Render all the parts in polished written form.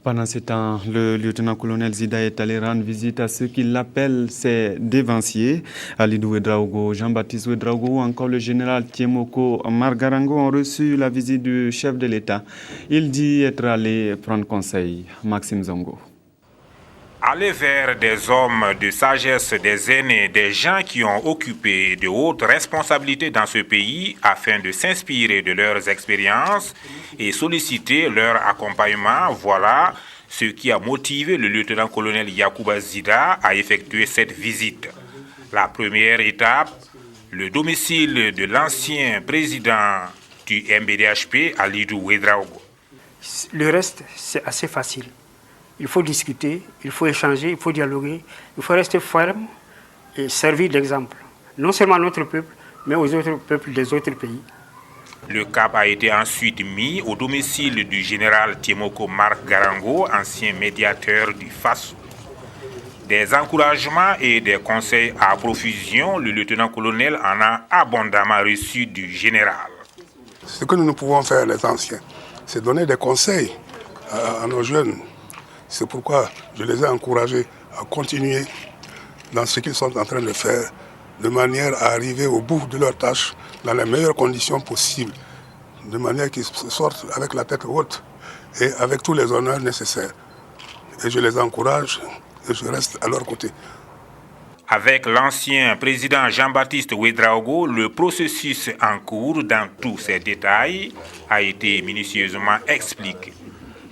Pendant ce temps, le lieutenant-colonel Zida est allé rendre visite à ceux qu'il appelle ses dévanciers. Alidou Ouedraogo, Jean-Baptiste Ouedraogo ou encore le général Tiemoko Margarango ont reçu la visite du chef de l'État. Il dit être allé prendre conseil. Maxime Zongo. Aller vers des hommes de sagesse, des aînés, des gens qui ont occupé de hautes responsabilités dans ce pays afin de s'inspirer de leurs expériences et solliciter leur accompagnement, voilà ce qui a motivé le lieutenant-colonel Yacouba Zida à effectuer cette visite. La première étape, le domicile de l'ancien président du MBDHP, Alidou Ouedraogo. Le reste, c'est assez facile. Il faut discuter, il faut échanger, il faut dialoguer, il faut rester ferme et servir d'exemple, non seulement à notre peuple, mais aux autres peuples des autres pays. Le cap a été ensuite mis au domicile du général Tiemoko Margarango, ancien médiateur du FASO. Des encouragements et des conseils à profusion, le lieutenant-colonel en a abondamment reçu du général. Ce que nous pouvons faire, les anciens, c'est donner des conseils à nos jeunes. C'est pourquoi je les ai encouragés à continuer dans ce qu'ils sont en train de faire, de manière à arriver au bout de leurs tâches dans les meilleures conditions possibles, de manière qu'ils sortent avec la tête haute et avec tous les honneurs nécessaires. Et je les encourage et je reste à leur côté. Avec l'ancien président Jean-Baptiste Ouedraogo, le processus en cours dans tous ses détails a été minutieusement expliqué.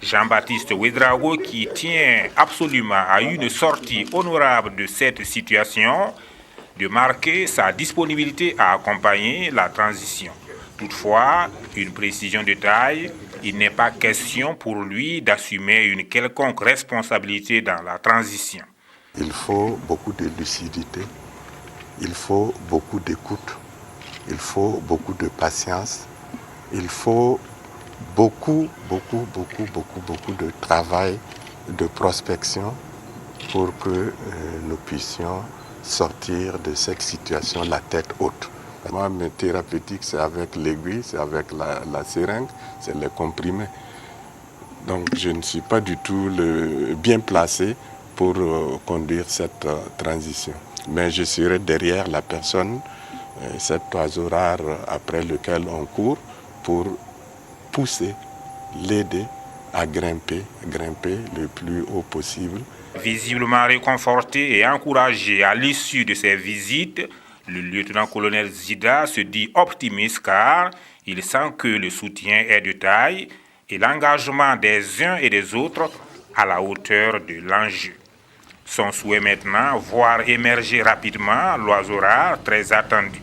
Jean-Baptiste Ouedraogo, qui tient absolument à une sortie honorable de cette situation, de marquer sa disponibilité à accompagner la transition. Toutefois, une précision de taille, il n'est pas question pour lui d'assumer une quelconque responsabilité dans la transition. Il faut beaucoup de lucidité, il faut beaucoup d'écoute, il faut beaucoup de patience, il faut beaucoup de travail, de prospection pour que nous puissions sortir de cette situation la tête haute. Moi, mes thérapeutiques, c'est avec l'aiguille, c'est avec la seringue, c'est les comprimés. Donc je ne suis pas du tout bien placé pour conduire cette transition. Mais je serai derrière la personne, cet oiseau rare après lequel on court, pour pousser, l'aider à grimper le plus haut possible. Visiblement réconforté et encouragé à l'issue de ces visites, le lieutenant-colonel Zida se dit optimiste car il sent que le soutien est de taille et l'engagement des uns et des autres à la hauteur de l'enjeu. Son souhait maintenant, voir émerger rapidement l'oiseau rare très attendu.